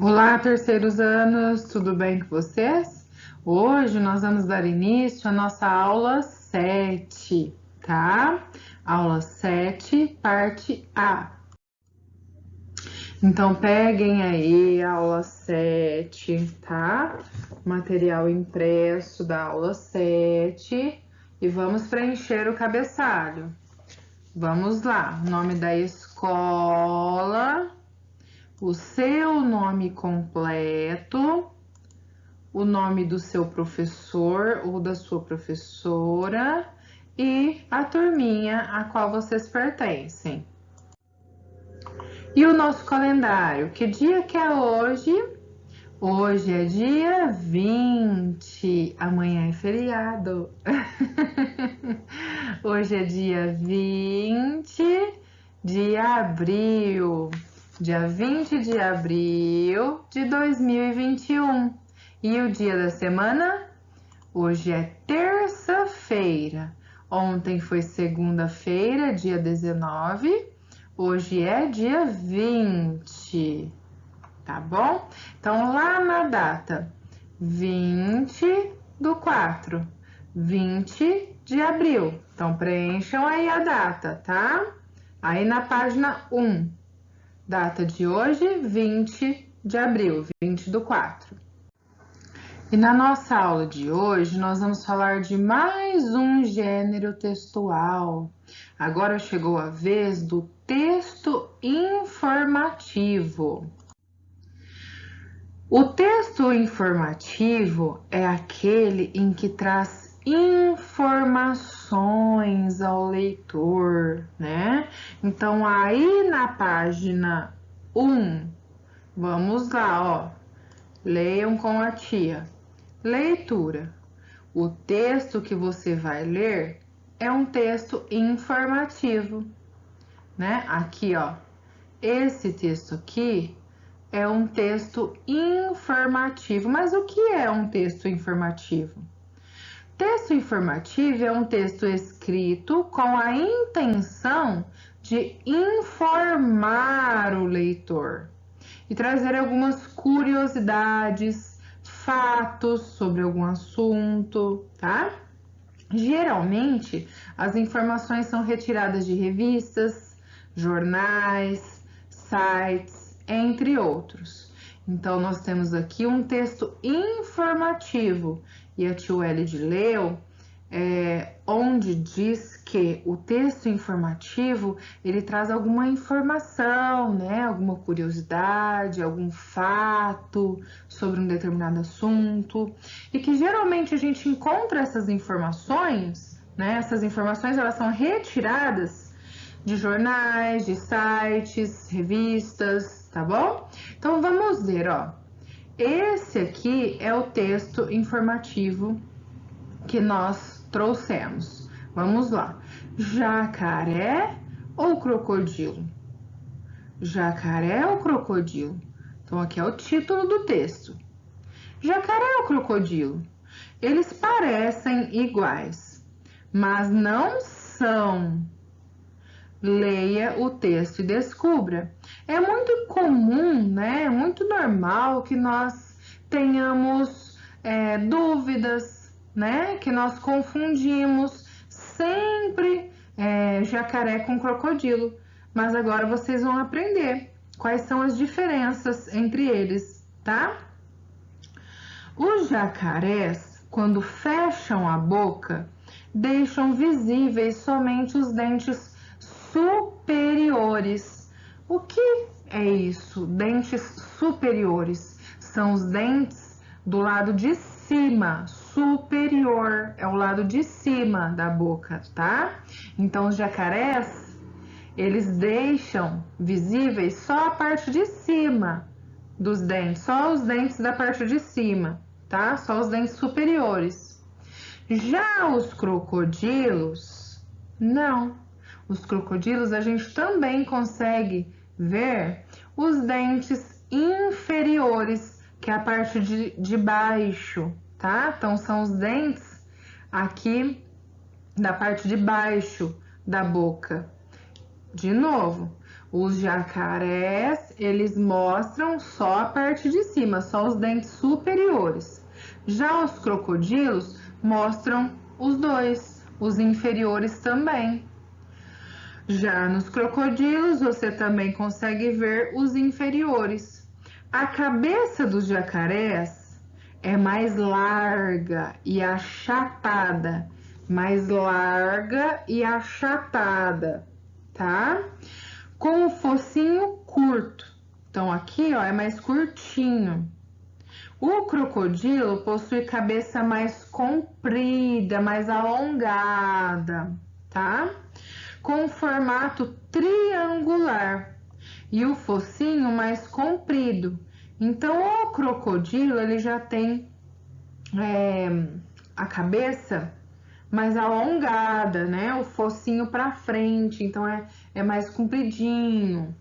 Olá, terceiros anos, tudo bem com vocês? Hoje nós vamos dar início à nossa aula 7, tá? Aula 7, parte A. Então, peguem aí a aula 7, tá? Material impresso da aula 7 e vamos preencher o cabeçalho. Vamos lá, nome da escola, o seu nome completo, o nome do seu professor ou da sua professora e a turminha a qual vocês pertencem. E o nosso calendário, que dia que é hoje? Hoje é dia 20, amanhã é feriado. Hoje é dia 20 de abril, dia 20 de abril de 2021. E o dia da semana? Hoje é terça-feira. Ontem foi segunda-feira, dia 19. Hoje é dia 20, tá bom? Então, lá na data 20/4, 20 de abril. Então, preencham aí a data, tá? Aí na página 1, data de hoje, 20 de abril, 20/4. E na nossa aula de hoje, nós vamos falar de mais um gênero textual. Agora chegou a vez do texto informativo. O texto informativo é aquele em que traz informações ao leitor, né? Então, aí na página 1, vamos lá, ó. Leiam com a tia. Leitura. O texto que você vai ler é um texto informativo, né? Aqui, ó. Esse texto aqui é um texto informativo. Mas o que é um texto informativo? Texto informativo é um texto escrito com a intenção de informar o leitor e trazer algumas curiosidades, fatos sobre algum assunto, tá? Geralmente, as informações são retiradas de revistas, jornais, sites, entre outros. Então, nós temos aqui um texto informativo e a tia Welly leu, onde diz que o texto informativo ele traz alguma informação, né? Alguma curiosidade, algum fato sobre um determinado assunto e que geralmente a gente encontra essas informações, né? Essas informações elas são retiradas de jornais, de sites, revistas, tá bom? Então vamos ver, ó. Esse aqui é o texto informativo que nós trouxemos. Vamos lá. Jacaré ou crocodilo? Jacaré ou crocodilo? Então, aqui é o título do texto. Jacaré ou crocodilo? Eles parecem iguais, mas não são. Leia o texto e descubra. É muito comum, né? É muito normal que nós tenhamos dúvidas, né? Que nós confundimos sempre jacaré com crocodilo. Mas agora vocês vão aprender quais são as diferenças entre eles, tá? Os jacarés, quando fecham a boca, deixam visíveis somente os dentes superiores. O que é isso? Dentes superiores são os dentes do lado de cima. Superior é o lado de cima da boca, tá? Então, os jacarés, eles deixam visíveis só a parte de cima dos dentes, só os dentes da parte de cima, tá? Só os dentes superiores. Já os crocodilos, não. Os crocodilos a gente também consegue ver os dentes inferiores, que é a parte de baixo, tá? Então são os dentes aqui da parte de baixo da boca. De novo, Os jacarés, eles mostram só a parte de cima, só os dentes superiores. Já os crocodilos mostram os dois, os inferiores também. Já nos crocodilos, você também consegue ver os inferiores. A cabeça dos jacarés é mais larga e achatada, tá? Com o focinho curto. Então aqui, ó, é mais curtinho. O crocodilo possui cabeça mais comprida, mais alongada, tá? Com formato triangular e o focinho mais comprido. Então, o crocodilo ele já tem a cabeça mais alongada, né? O focinho para frente, então é mais compridinho.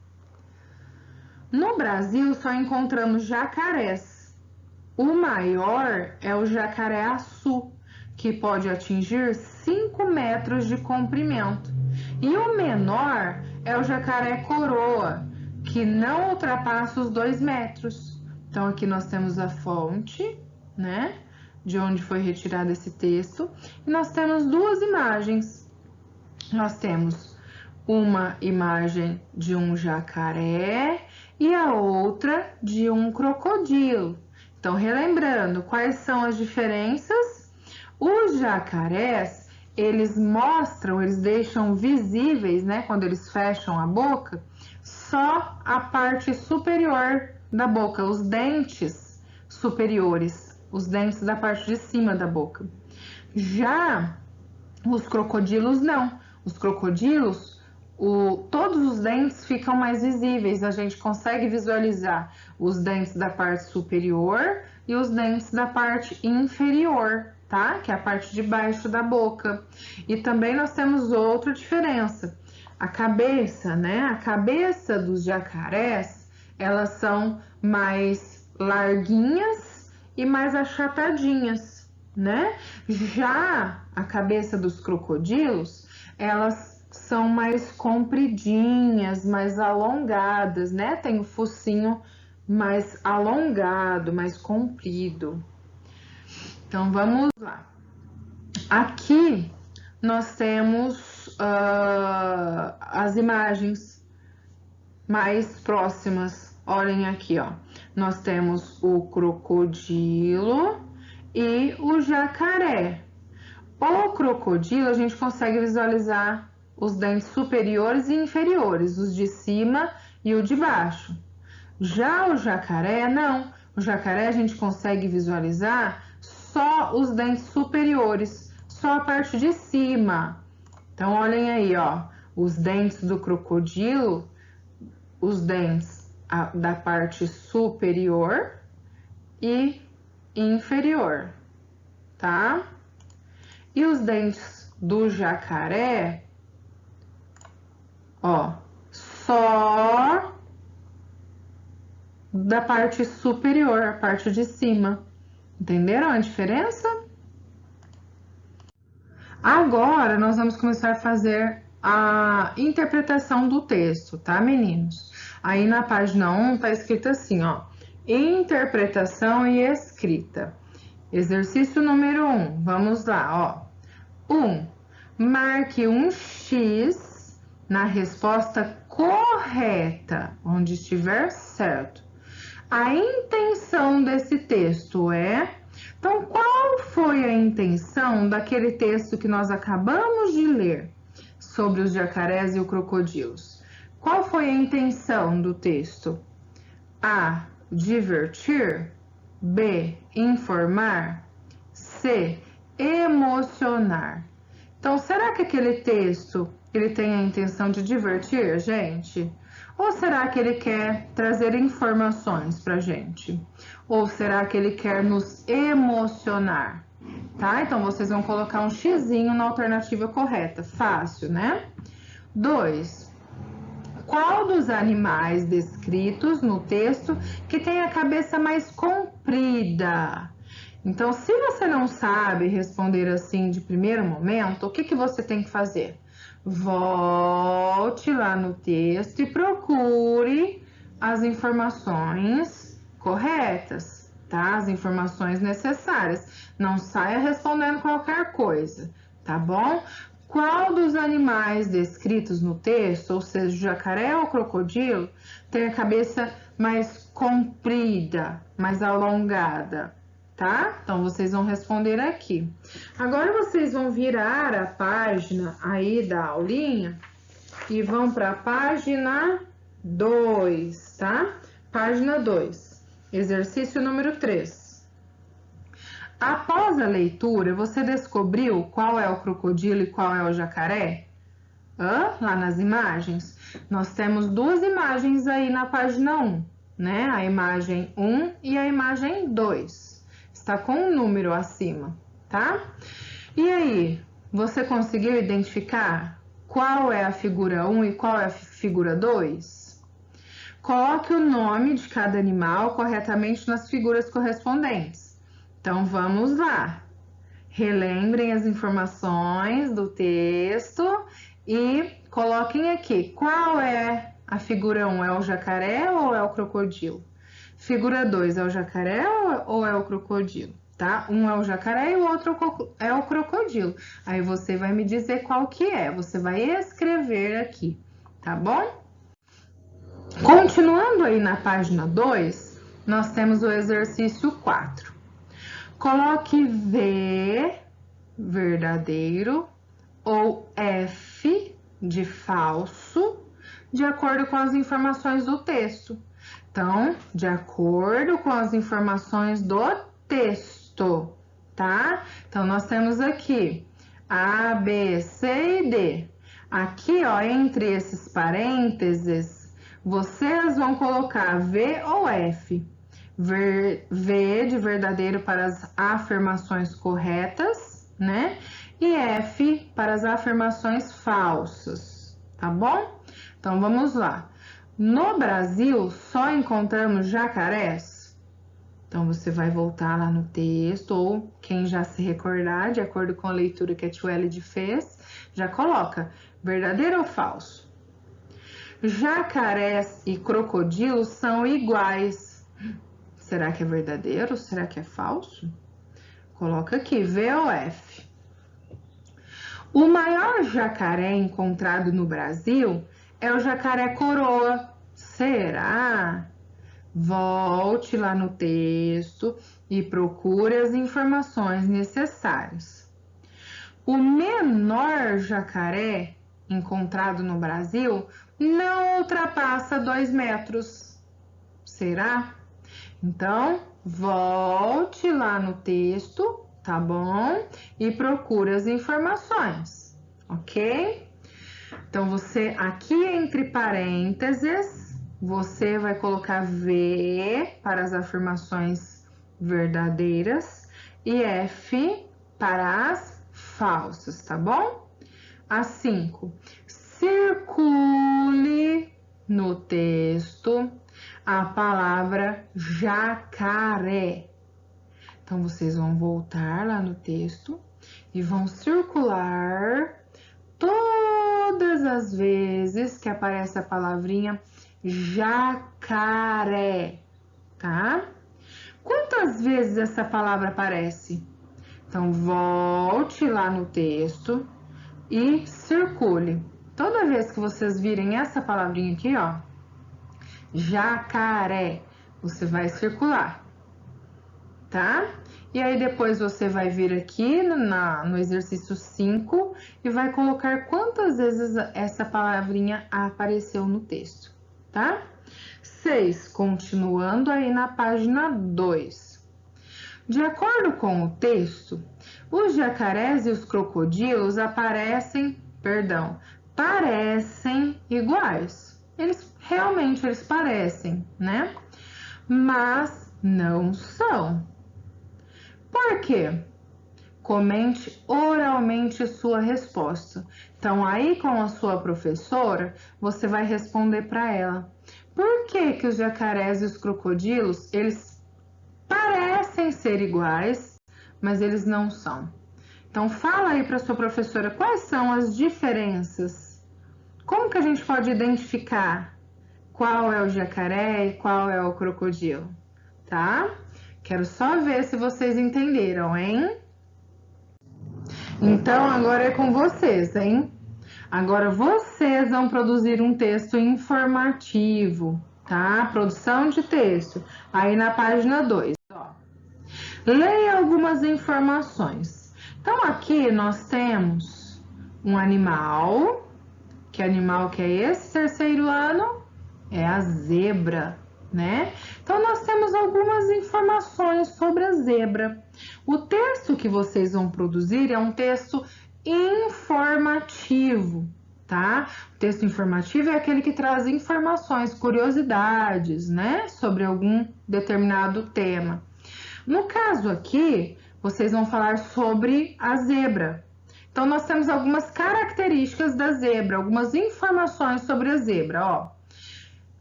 No Brasil, só encontramos jacarés. O maior é o jacaré-açu, que pode atingir 5 metros de comprimento. E o menor é o jacaré-coroa, que não ultrapassa os 2 metros. Então, aqui nós temos a fonte, né? De onde foi retirado esse texto. E nós temos duas imagens. Nós temos uma imagem de um jacaré e a outra de um crocodilo. Então, relembrando, quais são as diferenças? Os jacarés, eles deixam visíveis, né, quando eles fecham a boca, só a parte superior da boca, os dentes superiores, os dentes da parte de cima da boca. Já os crocodilos não. Os crocodilos, todos os dentes ficam mais visíveis, a gente consegue visualizar os dentes da parte superior e os dentes da parte inferior, tá? Que é a parte de baixo da boca. E também nós temos outra diferença. A cabeça, né? A cabeça dos jacarés, elas são mais larguinhas e mais achatadinhas, né? Já a cabeça dos crocodilos, elas são mais compridinhas, mais alongadas, né? Tem o focinho mais alongado, mais comprido. Então, vamos lá. Aqui nós temos as imagens mais próximas. Olhem aqui, ó. Nós temos o crocodilo e o jacaré. O crocodilo, a gente consegue visualizar os dentes superiores e inferiores, os de cima e o de baixo. Já o jacaré, não. O jacaré a gente consegue visualizar só os dentes superiores, só a parte de cima. Então, olhem aí, ó, os dentes do crocodilo, os dentes da parte superior e inferior, tá? E os dentes do jacaré, ó, só da parte superior, a parte de cima. Entenderam a diferença? Agora, nós vamos começar a fazer a interpretação do texto, tá, meninos? Aí na página 1 tá escrito assim, ó, interpretação e escrita. Exercício número 1, vamos lá, ó. 1. Marque um X na resposta correta, onde estiver certo. A intenção desse texto é... Então, qual foi a intenção daquele texto que nós acabamos de ler sobre os jacarés e os crocodilos? Qual foi a intenção do texto? A. Divertir. B. Informar. C. Emocionar. Então, será que aquele texto ele tem a intenção de divertir a gente? Ou será que ele quer trazer informações pra gente? Ou será que ele quer nos emocionar? Tá? Então, vocês vão colocar um xizinho na alternativa correta. Fácil, né? 2. Qual dos animais descritos no texto que tem a cabeça mais comprida? Então, se você não sabe responder assim de primeiro momento, o que você tem que fazer? volte lá no texto e procure as informações corretas, tá? As informações necessárias. Não saia respondendo qualquer coisa, tá bom? Qual dos animais descritos no texto, ou seja, o jacaré ou o crocodilo, tem a cabeça mais comprida, mais alongada, tá? Então, vocês vão responder aqui. Agora, vocês vão virar a página aí da aulinha e vão para a página 2, tá? Página 2, exercício número 3. Após a leitura, você descobriu qual é o crocodilo e qual é o jacaré? Lá nas imagens? Nós temos duas imagens aí na página 1, né? A imagem 1 e a imagem 2. Está com um número acima, tá? E aí, você conseguiu identificar qual é a figura 1 e qual é a figura 2? Coloque o nome de cada animal corretamente nas figuras correspondentes. Então, vamos lá. Relembrem as informações do texto e coloquem aqui. Qual é a figura 1? É o jacaré ou é o crocodilo? Figura 2 é o jacaré ou é o crocodilo? Tá? Um é o jacaré e o outro é o crocodilo. Aí você vai me dizer qual que é. Você vai escrever aqui, tá bom? Continuando aí na página 2, nós temos o exercício 4. Coloque V, verdadeiro, ou F, de falso, de acordo com as informações do texto. Então, de acordo com as informações do texto, tá? Então, nós temos aqui A, B, C e D. Aqui, ó, entre esses parênteses, vocês vão colocar V ou F. V de verdadeiro para as afirmações corretas, né? E F para as afirmações falsas, tá bom? Então, vamos lá. No Brasil, só encontramos jacarés? Então, você vai voltar lá no texto, ou quem já se recordar, de acordo com a leitura que a Tia Elide fez, já coloca verdadeiro ou falso? Jacarés e crocodilos são iguais. Será que é verdadeiro? Será que é falso? Coloca aqui, V ou F. O maior jacaré encontrado no Brasil é o jacaré coroa. Será? Volte lá no texto e procure as informações necessárias. O menor jacaré encontrado no Brasil não ultrapassa 2 metros. Será? Então, volte lá no texto, tá bom? E procure as informações, ok? Então, você aqui entre parênteses, você vai colocar V para as afirmações verdadeiras e F para as falsas, tá bom? A 5. Circule no texto a palavra jacaré. Então, vocês vão voltar lá no texto e vão circular todas as vezes que aparece a palavrinha jacaré, tá? Quantas vezes essa palavra aparece? Então, volte lá no texto e circule. Toda vez que vocês virem essa palavrinha aqui, ó, jacaré, você vai circular, tá? E aí depois você vai vir aqui no exercício 5 e vai colocar quantas vezes essa palavrinha apareceu no texto, tá? 6, continuando aí na página 2. De acordo com o texto, os jacarés e os crocodilos parecem iguais. Realmente eles parecem, né? Mas não são. Por quê? Comente oralmente sua resposta. Então, aí com a sua professora, você vai responder para ela. Por que que os jacarés e os crocodilos, eles parecem ser iguais, mas eles não são? Então, fala aí para sua professora quais são as diferenças. Como que a gente pode identificar qual é o jacaré e qual é o crocodilo, tá? Quero só ver se vocês entenderam, hein? Então, agora é com vocês, hein? Agora vocês vão produzir um texto informativo, tá? Produção de texto. Aí na página 2, ó. Leia algumas informações. Então, aqui nós temos um animal. Que animal que é esse terceiro ano? É a zebra, né? Então, nós temos algumas informações sobre a zebra. O texto que vocês vão produzir é um texto informativo, tá? O texto informativo é aquele que traz informações, curiosidades, né? Sobre algum determinado tema. No caso aqui, vocês vão falar sobre a zebra. Então, nós temos algumas características da zebra, algumas informações sobre a zebra, ó.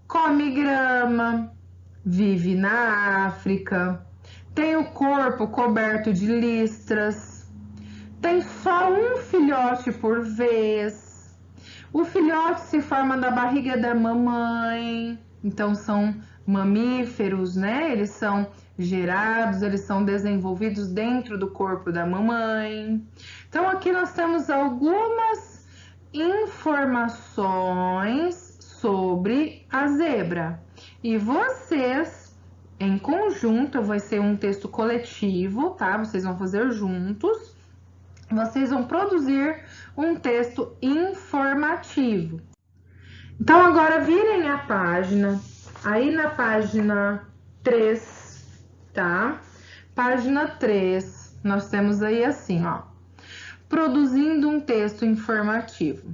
Come grama, vive na África, tem o corpo coberto de listras, tem só um filhote por vez, o filhote se forma da barriga da mamãe, então são mamíferos, né? Eles são gerados, eles são desenvolvidos dentro do corpo da mamãe. Então, aqui nós temos algumas informações sobre a zebra. E vocês, em conjunto, vai ser um texto coletivo, tá? Vocês vão fazer juntos. Vocês vão produzir um texto informativo. Então, agora virem a página. Aí na página 3, tá? Página 3, nós temos aí assim, ó. Produzindo um texto informativo.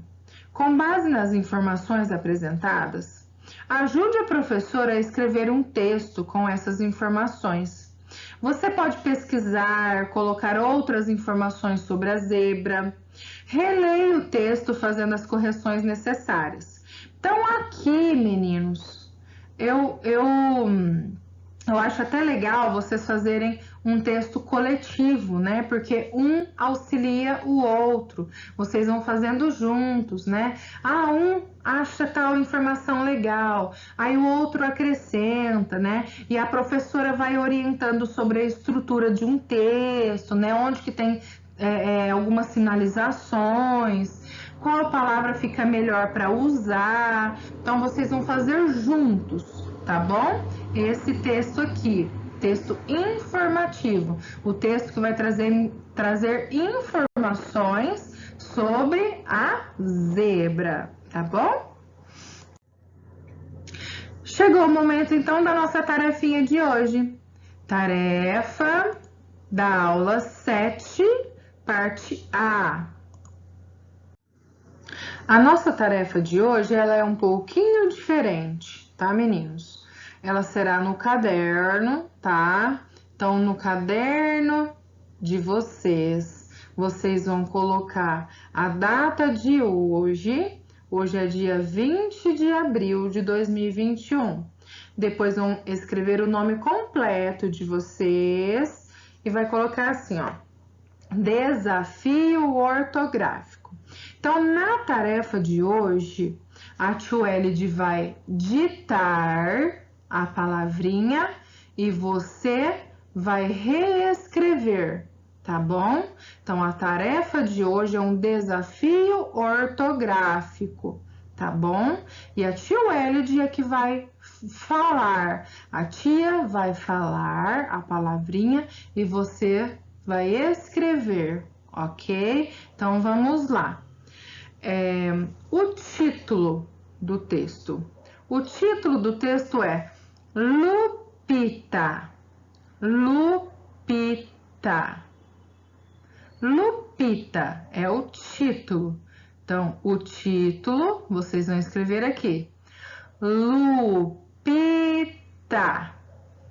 Com base nas informações apresentadas, ajude a professora a escrever um texto com essas informações. Você pode pesquisar, colocar outras informações sobre a zebra. Releia o texto fazendo as correções necessárias. Então, aqui, meninos, eu acho até legal vocês fazerem um texto coletivo, né? Porque um auxilia o outro. Vocês vão fazendo juntos, né? Ah, um acha tal informação legal, aí o outro acrescenta, né? E a professora vai orientando sobre a estrutura de um texto, né? Onde que tem algumas sinalizações, qual palavra fica melhor para usar. Então, vocês vão fazer juntos, tá bom? Esse texto aqui, texto informativo, o texto que vai trazer informações sobre a zebra, tá bom? Chegou o momento, então, da nossa tarefinha de hoje. Tarefa da aula 7, parte A. A nossa tarefa de hoje, ela é um pouquinho diferente, tá, meninos? Ela será no caderno, tá? Então, no caderno de vocês, vocês vão colocar a data de hoje. Hoje é dia 20 de abril de 2021. Depois vão escrever o nome completo de vocês e vai colocar assim, ó. Desafio ortográfico. Então, na tarefa de hoje, a Tio Elide vai ditar a palavrinha e você vai reescrever, tá bom? Então, a tarefa de hoje é um desafio ortográfico, tá bom? E a Tio Elide é que vai falar. A tia vai falar a palavrinha e você vai escrever, ok? Então, vamos lá. O título do texto. O título do texto é Lupita. Lupita. Lupita é o título. Então, o título, vocês vão escrever aqui. Lupita.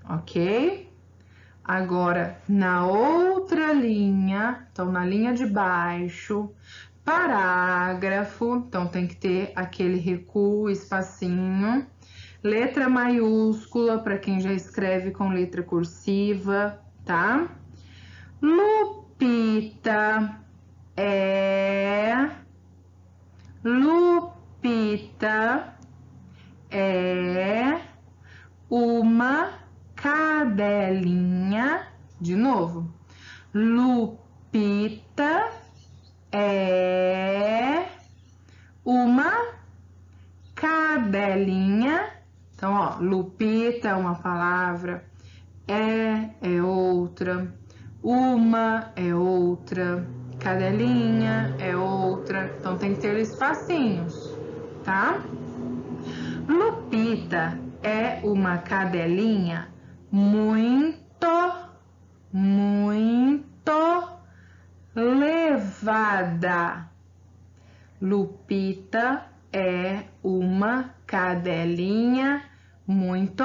Ok? Agora, na outra linha, então na linha de baixo, parágrafo, então tem que ter aquele recuo, espacinho, letra maiúscula para quem já escreve com letra cursiva, tá? Lupita Lupita é uma cadelinha. De novo. Lupita é uma cadelinha. Então, ó, Lupita é uma palavra, é outra, uma é outra, cadelinha é outra. Então, tem que ter espacinhos, tá? Lupita é uma cadelinha muito levada. Lupita é uma cadelinha muito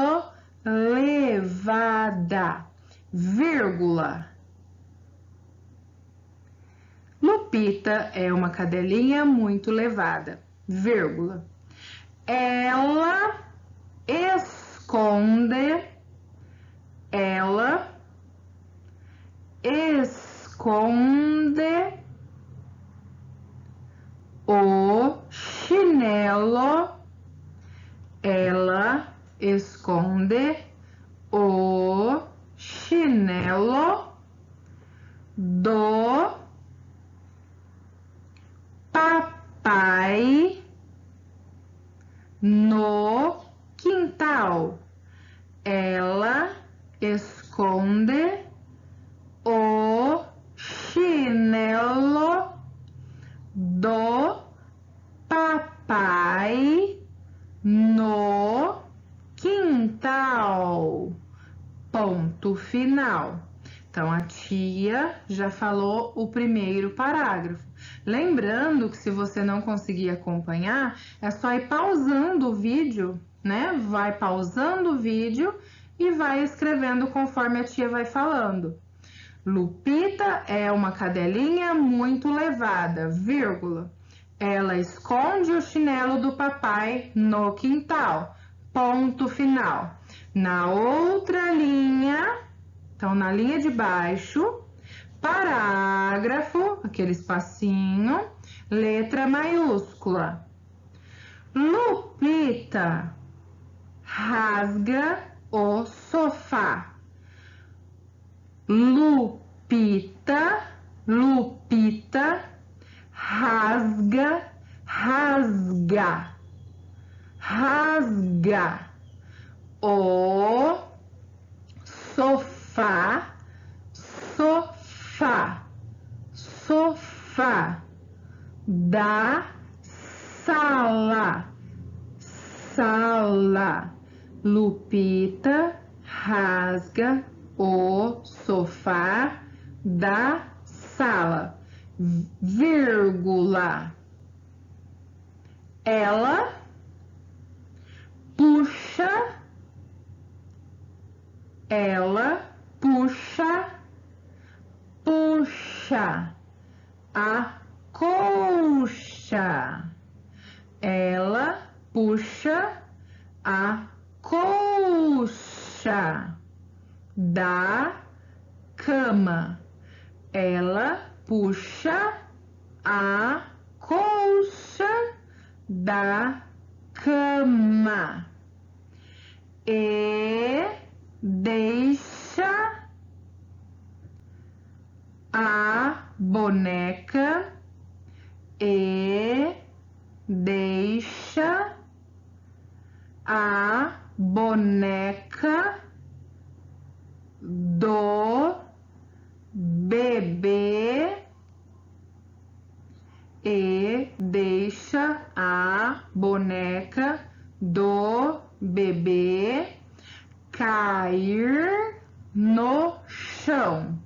levada. Vírgula. Lupita é uma cadelinha muito levada. Vírgula. Ela esconde o chinelo. Ela esconde o chinelo do papai no quintal. Ela esconde o chinelo do papai no quintal. Ponto final. Então, a tia já falou o primeiro parágrafo. Lembrando que se você não conseguir acompanhar, é só ir pausando o vídeo, né? Vai pausando o vídeo e vai escrevendo conforme a tia vai falando. Lupita é uma cadelinha muito levada, vírgula. Ela esconde o chinelo do papai no quintal. Ponto final. Na outra linha, então na linha de baixo, parágrafo, aquele espacinho, letra maiúscula. Lupita rasga o sofá. Lupita rasga o sofá da sala. Lupita rasga o sofá da sala, vírgula. Ela puxa a colcha. Ela puxa a colcha da cama. Ela puxa a colcha da cama e deixa a boneca do bebê cair no chão.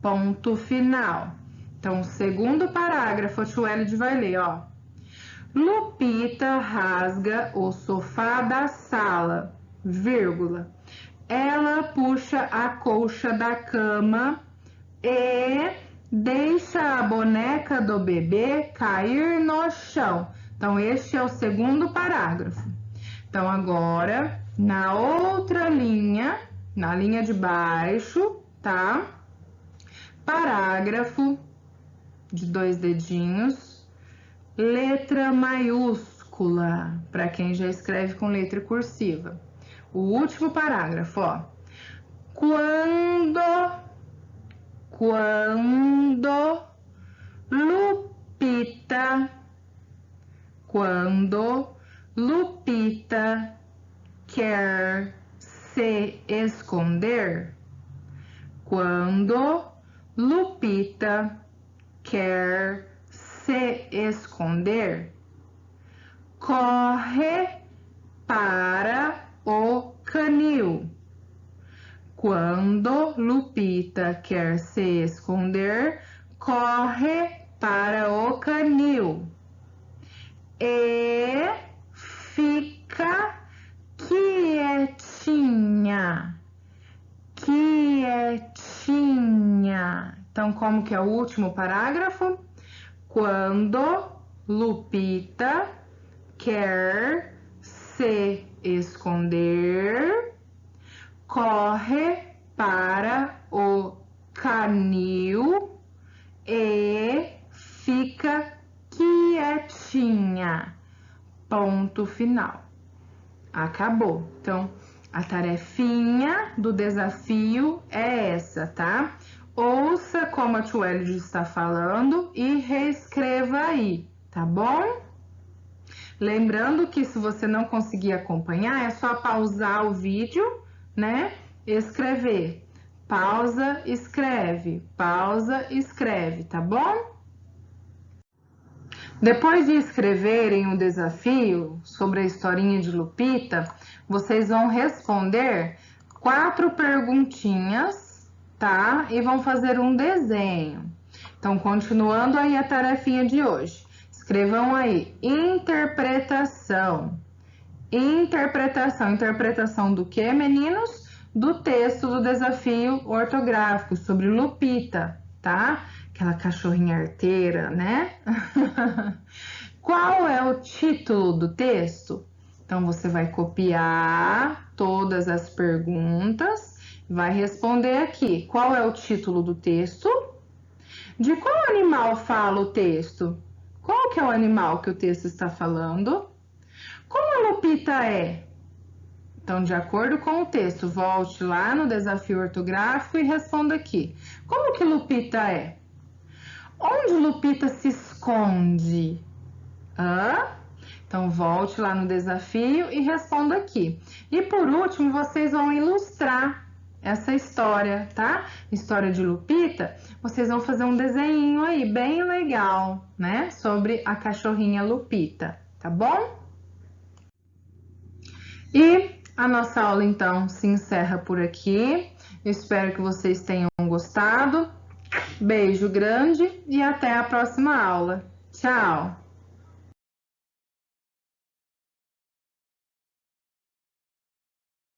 Ponto final. Então, segundo parágrafo, a Tchuelide vai ler, ó. Lupita rasga o sofá da sala, vírgula. Ela puxa a colcha da cama e deixa a boneca do bebê cair no chão. Então, este é o segundo parágrafo. Então, agora, na outra linha, na linha de baixo, tá? Parágrafo de 2 dedinhos, letra maiúscula, para quem já escreve com letra cursiva. O último parágrafo, ó. Quando Lupita quer se esconder, quando Lupita quer se esconder, corre para o canil. Quando Lupita quer se esconder, corre para o canil e fica quietinha. Então, como que é o último parágrafo? Quando Lupita quer se esconder, corre para o canil e fica quietinha. Ponto final. Acabou. Então, a tarefinha do desafio é essa, tá? Ouça como a Tueli está falando e reescreva aí, tá bom? Lembrando que se você não conseguir acompanhar, é só pausar o vídeo, né? Escrever. Pausa, escreve. Pausa, escreve, tá bom? Depois de escreverem o desafio sobre a historinha de Lupita, vocês vão responder 4 perguntinhas, tá? E vão fazer um desenho. Então, continuando aí a tarefinha de hoje. Escrevam aí, interpretação. Interpretação do que, meninos? Do texto do desafio ortográfico sobre Lupita, tá? Aquela cachorrinha arteira, né? Qual é o título do texto? Então, você vai copiar todas as perguntas, vai responder aqui. Qual é o título do texto? De qual animal fala o texto? Qual que é o animal que o texto está falando? Como a Lupita é? Então, de acordo com o texto, volte lá no desafio ortográfico e responda aqui. Como que Lupita é? Onde Lupita se esconde? Então, volte lá no desafio e responda aqui. E por último, vocês vão ilustrar essa história, tá? História de Lupita. Vocês vão fazer um desenho aí bem legal, né? Sobre a cachorrinha Lupita, tá bom? E a nossa aula, então, se encerra por aqui. Eu espero que vocês tenham gostado. Beijo grande e até a próxima aula. Tchau!